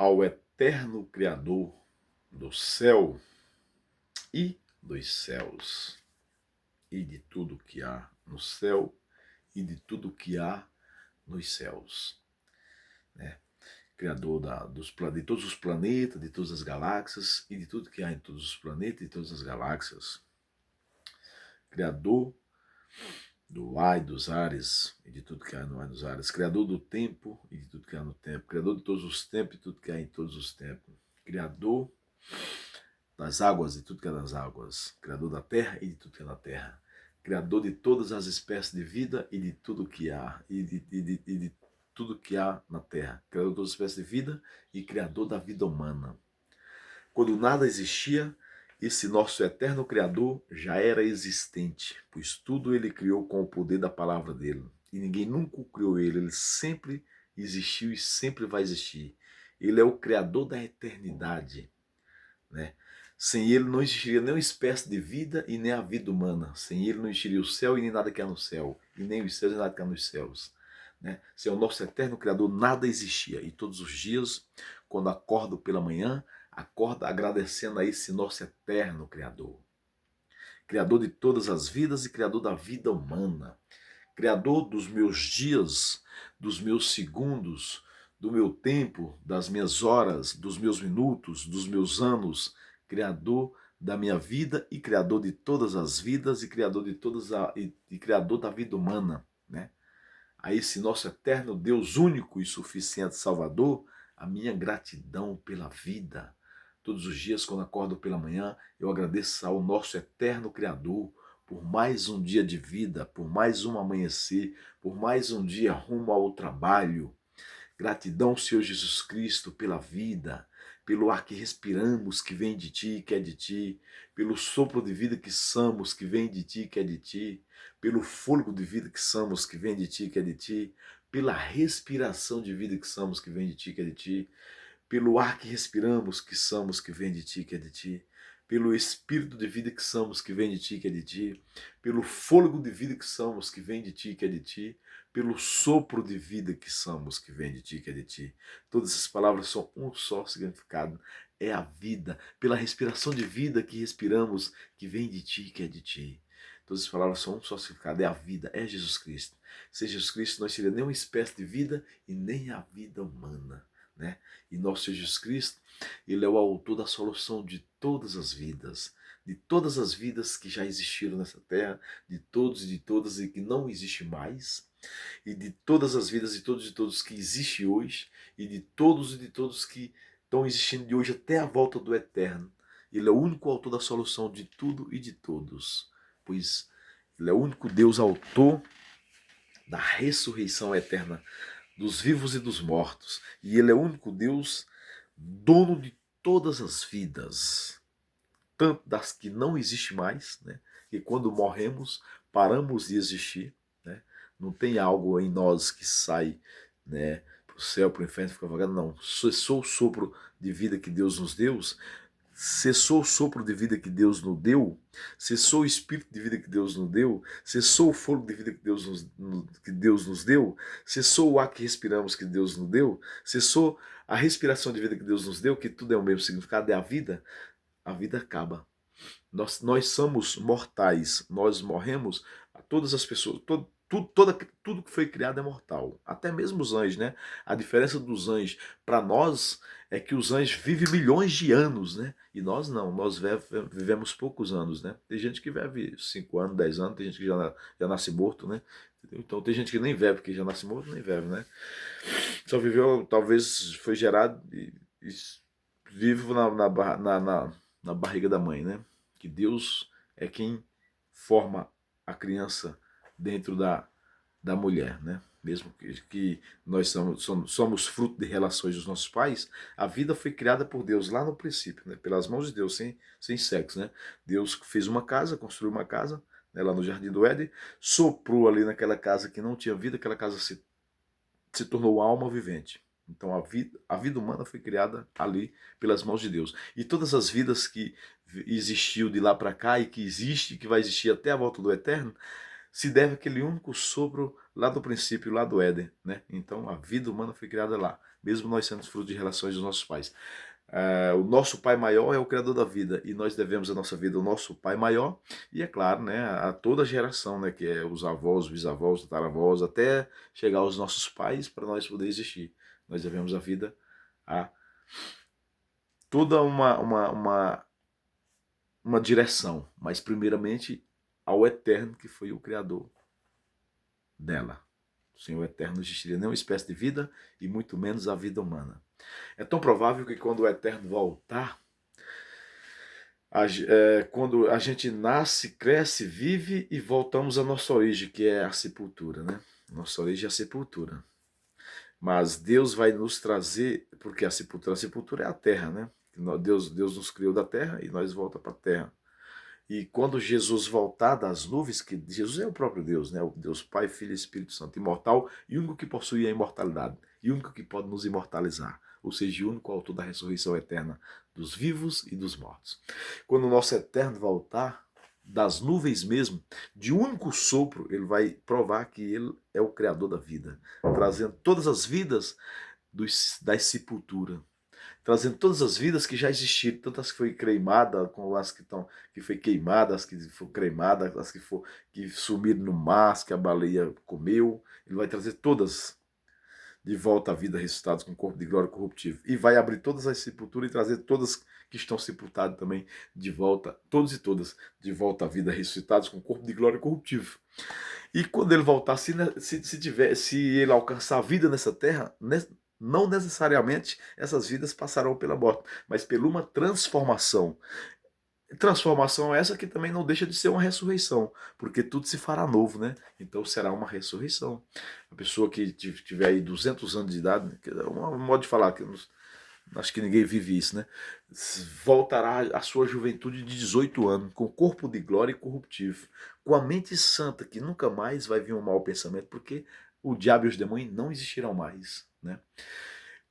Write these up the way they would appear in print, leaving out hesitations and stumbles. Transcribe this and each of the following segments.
ao eterno Criador do céu e dos céus, e de tudo que há no céu e de tudo que há nos céus, né? Criador de todos os planetas, de todas as galáxias e de tudo que há em todos os planetas e todas as galáxias. Criador do ar e dos ares e de tudo que há no ar e nos ares. Criador do tempo e de tudo que há no tempo. Criador de todos os tempos e de tudo que há em todos os tempos. Criador das águas e tudo que há nas águas. Criador da terra e de tudo que há na terra. Criador de todas as espécies de vida e de tudo que há. E de tudo que há na terra. Criador de todas as espécies de vida e criador da vida humana. Quando nada existia, esse nosso eterno Criador já era existente, pois tudo ele criou com o poder da palavra dele. E ninguém nunca criou ele, ele sempre existiu e sempre vai existir. Ele é o Criador da eternidade, né? Sem ele não existiria nenhuma espécie de vida e nem a vida humana. Sem ele não existiria o céu e nem nada que há no céu, e nem os céus e nada que há nos céus, né? Sem o nosso eterno Criador nada existia. E todos os dias, quando acordo pela manhã, acorda agradecendo a esse nosso eterno Criador. Criador de todas as vidas e Criador da vida humana. Criador dos meus dias, dos meus segundos, do meu tempo, das minhas horas, dos meus minutos, dos meus anos. Criador da minha vida e Criador de todas as vidas e Criador de e Criador da vida humana, né? A esse nosso eterno Deus único e suficiente Salvador, a minha gratidão pela vida. Todos os dias, quando acordo pela manhã, eu agradeço ao nosso eterno Criador por mais um dia de vida, por mais um amanhecer, por mais um dia rumo ao trabalho. Gratidão, Senhor Jesus Cristo, pela vida, pelo ar que respiramos, que vem de Ti, que é de Ti, pelo sopro de vida que somos, que vem de Ti, que é de Ti, pelo fôlego de vida que somos, que vem de Ti, que é de Ti, pela respiração de vida que somos, que vem de Ti, que é de Ti, pelo ar que respiramos, que somos, que vem de Ti, que é de Ti, pelo espírito de vida que somos, que vem de Ti, que é de Ti, pelo fôlego de vida que somos, que vem de Ti, que é de Ti, pelo sopro de vida que somos, que vem de Ti, que é de Ti. Todas essas palavras são um só significado, é a vida, pela respiração de vida que respiramos, que vem de Ti, que é de Ti. Todas as palavras são um só significado, é a vida, é Jesus Cristo. Sem Jesus Cristo não seria nenhuma espécie de vida e nem a vida humana, né? E nosso Jesus Cristo, ele é o autor da solução de todas as vidas que já existiram nessa terra, de todos e de todas e que não existe mais, e de todas as vidas de todos e todos que existem hoje, e de todos que estão existindo de hoje até a volta do eterno. Ele é o único autor da solução de tudo e de todos, pois ele é o único Deus autor da ressurreição eterna dos vivos e dos mortos. E ele é o único Deus, dono de todas as vidas, tanto das que não existem mais, né? E quando morremos, paramos de existir, né? Não tem algo em nós que sai, né, para o céu, para o inferno, fica vagando, não. Cessou o sopro de vida que Deus nos deu, cessou o sopro de vida que Deus nos deu, cessou o espírito de vida que Deus nos deu, cessou o fogo de vida que Deus nos deu, cessou o ar que respiramos que Deus nos deu, cessou a respiração de vida que Deus nos deu, que tudo é o mesmo significado, é a vida acaba. Nós somos mortais, nós morremos, todas as pessoas, tudo que foi criado é mortal, até mesmo os anjos, né? A diferença dos anjos para nós é que os anjos vivem milhões de anos, né? E nós não, nós vivemos poucos anos, né? Tem gente que vive 5 anos, 10 anos, tem gente que já nasce morto, né? Então tem gente que nem vive, porque já nasce morto, nem vive, né? Só viveu, talvez foi gerado e vive na barriga da mãe, né? Que Deus é quem forma a criança dentro da mulher, né? Mesmo que nós somos fruto de relações dos nossos pais, a vida foi criada por Deus lá no princípio, né? Pelas mãos de Deus, sem sexo, né? Deus fez uma casa, construiu uma casa, né? Lá no Jardim do Éden, soprou ali naquela casa que não tinha vida, aquela casa se tornou alma vivente. Então a vida humana foi criada ali pelas mãos de Deus. E todas as vidas que existiu de lá para cá e que existe, que vai existir até a volta do eterno, se deve àquele único sopro lá do princípio, lá do Éden, né? Então a vida humana foi criada lá, mesmo nós sendo fruto de relações dos nossos pais. O nosso pai maior é o criador da vida e nós devemos a nossa vida ao nosso pai maior e, é claro, né, a toda a geração, né, que é os avós, bisavós, tataravós, até chegar aos nossos pais para nós poder existir. Nós devemos a vida a toda uma direção, mas primeiramente ao Eterno, que foi o Criador dela. Sem o Eterno não existiria nenhuma espécie de vida e muito menos a vida humana. É tão provável que quando o Eterno voltar, quando a gente nasce, cresce, vive e voltamos à nossa origem, que é a sepultura, né? Nossa origem é a sepultura. Mas Deus vai nos trazer, porque a sepultura é a terra, né? Deus nos criou da terra e nós voltamos para a terra. E quando Jesus voltar das nuvens, que Jesus é o próprio Deus, né? O Deus Pai, Filho e Espírito Santo, imortal e único que possui a imortalidade, e único que pode nos imortalizar, ou seja, o único autor da ressurreição eterna dos vivos e dos mortos. Quando o nosso Eterno voltar, das nuvens mesmo, de um único sopro, ele vai provar que ele é o Criador da vida, trazendo todas as vidas das sepulturas, trazendo todas as vidas que já existiram, tantas que foi cremada, como as que foi queimada, as que foram cremadas, que sumiram no mar, as que a baleia comeu. Ele vai trazer todas de volta à vida, ressuscitadas com corpo de glória corruptível. E vai abrir todas as sepulturas e trazer todas que estão sepultadas também de volta, todos e todas, de volta à vida, ressuscitados com corpo de glória corruptível. E quando ele voltar, se ele alcançar a vida nessa terra, não necessariamente essas vidas passarão pela morte, mas por uma transformação. Transformação essa que também não deixa de ser uma ressurreição, porque tudo se fará novo, né? Então será uma ressurreição. A pessoa que tiver aí 200 anos de idade, que é um modo de falar, que acho que ninguém vive isso, né? Voltará à sua juventude de 18 anos, com corpo de glória e corruptível, com a mente santa, que nunca mais vai vir um mau pensamento, porque o diabo e os demônios não existirão mais, né?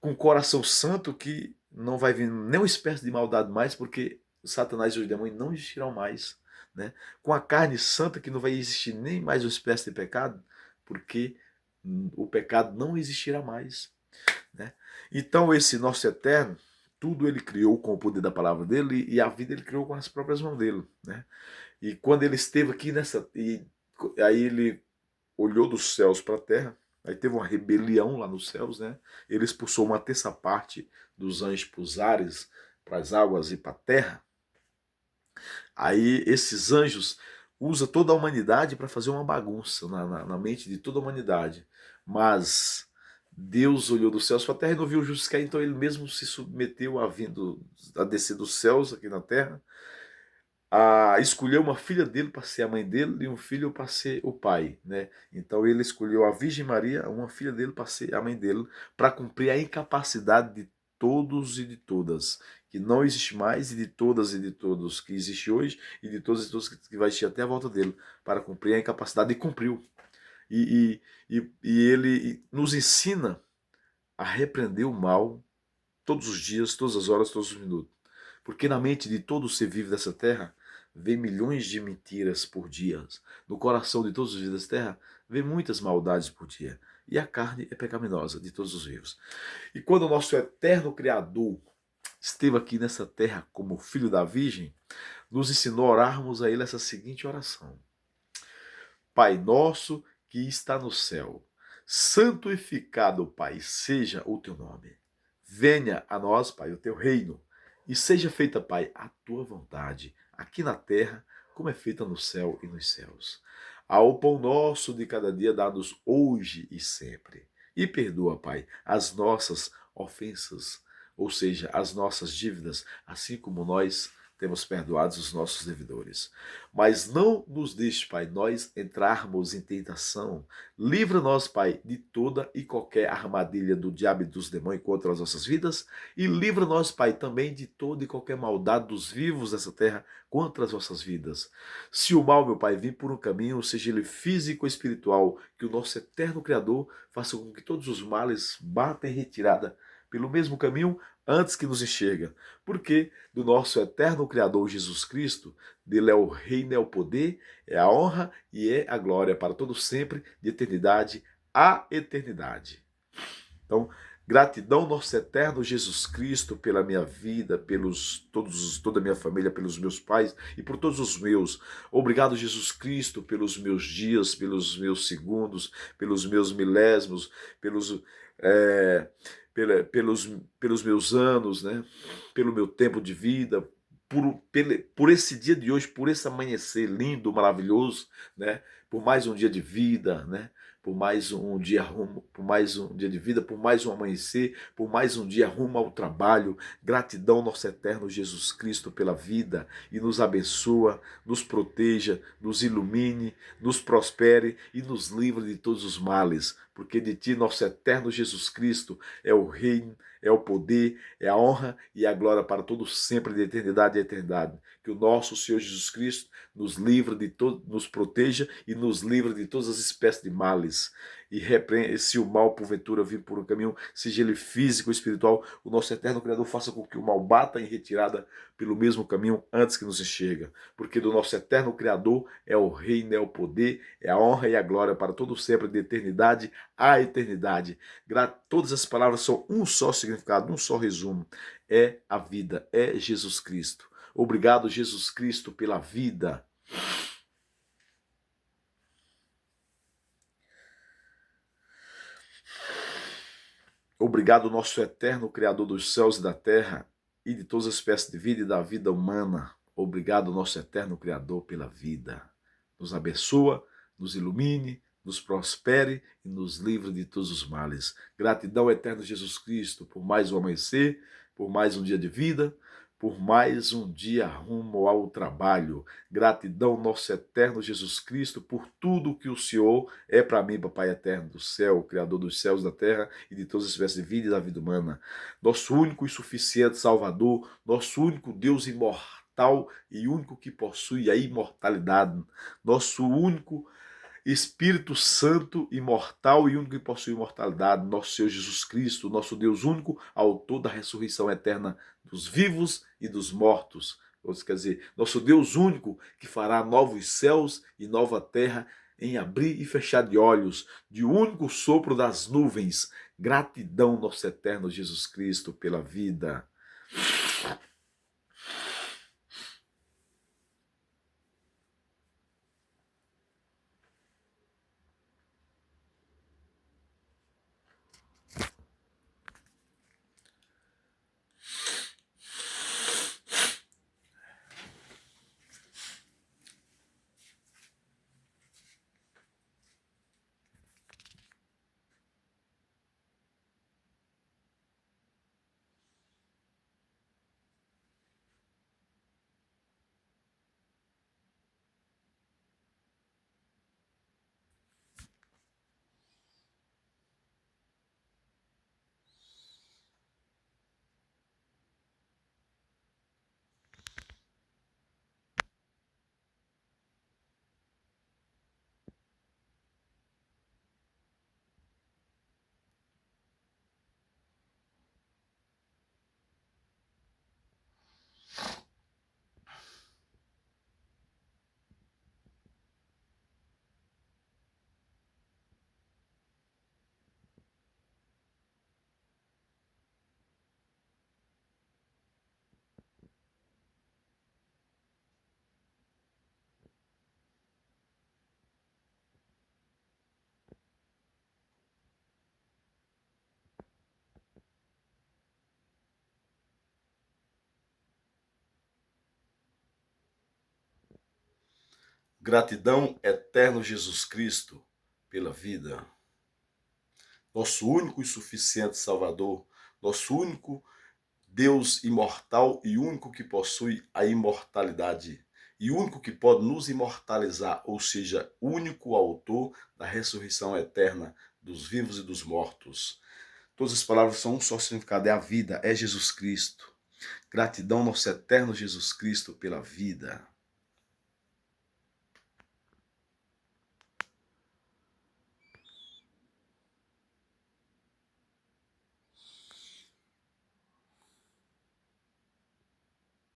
Com o coração santo, que não vai vir nenhuma espécie de maldade mais, porque Satanás e os demônios não existirão mais, né? Com a carne santa, que não vai existir nem mais uma espécie de pecado, porque o pecado não existirá mais, né? Então esse nosso Eterno, tudo ele criou com o poder da palavra dele e a vida ele criou com as próprias mãos dele, né? E quando ele esteve aqui aí ele olhou dos céus para a terra, aí teve uma rebelião lá nos céus, né? Ele expulsou uma terça parte dos anjos para os ares, para as águas e para a terra. Aí esses anjos usam toda a humanidade para fazer uma bagunça na mente de toda a humanidade. Mas Deus olhou dos céus para a terra e não viu justos cair, então ele mesmo se submeteu a descer dos céus aqui na terra, a escolher uma filha dele para ser a mãe dele e um filho para ser o pai, né? Então ele escolheu a Virgem Maria, uma filha dele para ser a mãe dele, para cumprir a incapacidade de todos e de todas, que não existe mais, e de todas e de todos que existe hoje, e de todos e todos que vai existir até a volta dele, para cumprir a incapacidade, e cumpriu. E ele nos ensina a repreender o mal todos os dias, todas as horas, todos os minutos. Porque na mente de todo ser vivo dessa terra, vê milhões de mentiras por dia. No coração de todos os vivos dessa terra, vê muitas maldades por dia. E a carne é pecaminosa de todos os vivos. E quando o nosso eterno Criador esteve aqui nessa terra como filho da Virgem, nos ensinou a orarmos a ele essa seguinte oração: Pai nosso que está no céu, santificado, Pai, seja o teu nome. Venha a nós, Pai, o teu reino, e seja feita, Pai, a tua vontade, aqui na terra, como é feita no céu e nos céus. Ao pão nosso de cada dia, dá-nos hoje e sempre. E perdoa, Pai, as nossas ofensas, ou seja, as nossas dívidas, assim como nós temos perdoados os nossos devedores. Mas não nos deixe, Pai, nós entrarmos em tentação. Livra-nos, Pai, de toda e qualquer armadilha do diabo e dos demônios contra as nossas vidas. E livra-nos, Pai, também de toda e qualquer maldade dos vivos dessa terra contra as nossas vidas. Se o mal, meu Pai, vir por um caminho, seja ele físico ou espiritual, que o nosso eterno Criador faça com que todos os males batam em retirada pelo mesmo caminho antes que nos enxerga. Porque do nosso eterno Criador Jesus Cristo, dele é o reino, é o poder, é a honra e é a glória para todo sempre, de eternidade a eternidade. Então, gratidão, nosso eterno Jesus Cristo, pela minha vida, toda a minha família, pelos meus pais e por todos os meus. Obrigado, Jesus Cristo, pelos meus dias, pelos meus segundos, pelos meus milésimos, pelos, é, pelos meus anos, né? Pelo meu tempo de vida, por esse dia de hoje, por esse amanhecer lindo, maravilhoso, né? Por mais um dia de vida, né? Por mais um dia rumo, por mais um dia de vida, por mais um amanhecer, por mais um dia rumo ao trabalho. Gratidão, nosso eterno Jesus Cristo, pela vida e nos abençoa, nos proteja, nos ilumine, nos prospere e nos livre de todos os males, porque de ti, nosso eterno Jesus Cristo, é o reino, é o poder, é a honra e a glória para todos sempre, de eternidade a eternidade. Que o nosso Senhor Jesus Cristo nos livre de todo, nos proteja e nos livre de todas as espécies de males. E repreende, se o mal porventura vir por um caminho, seja ele físico ou espiritual, o nosso eterno Criador faça com que o mal bata em retirada pelo mesmo caminho antes que nos enxerga. Porque do nosso eterno Criador é o reino, é o poder, é a honra e a glória para todo sempre, de eternidade a eternidade. Todas as palavras são um só significado, um só resumo. É a vida, é Jesus Cristo. Obrigado, Jesus Cristo, pela vida. Obrigado, nosso eterno Criador dos céus e da terra e de todas as espécies de vida e da vida humana. Obrigado, nosso eterno Criador, pela vida. Nos abençoa, nos ilumine, nos prospere e nos livre de todos os males. Gratidão, eterno Jesus Cristo, por mais um amanhecer, por mais um dia de vida, por mais um dia rumo ao trabalho. Gratidão, nosso eterno Jesus Cristo, por tudo que o Senhor é para mim, Papai eterno do céu, Criador dos céus, da terra e de todas as espécies de vida e da vida humana. Nosso único e suficiente Salvador, nosso único Deus imortal e único que possui a imortalidade, nosso único Espírito Santo, imortal e único que possui imortalidade, nosso Senhor Jesus Cristo, nosso Deus único, autor da ressurreição eterna dos vivos e dos mortos. Quer dizer, nosso Deus único que fará novos céus e nova terra em abrir e fechar de olhos, de único sopro das nuvens. Gratidão, nosso eterno Jesus Cristo, pela vida. Gratidão, eterno Jesus Cristo, pela vida. Nosso único e suficiente Salvador, nosso único Deus imortal e único que possui a imortalidade e único que pode nos imortalizar, ou seja, único autor da ressurreição eterna dos vivos e dos mortos. Todas as palavras são um só significado, é a vida, é Jesus Cristo. Gratidão, nosso eterno Jesus Cristo, pela vida.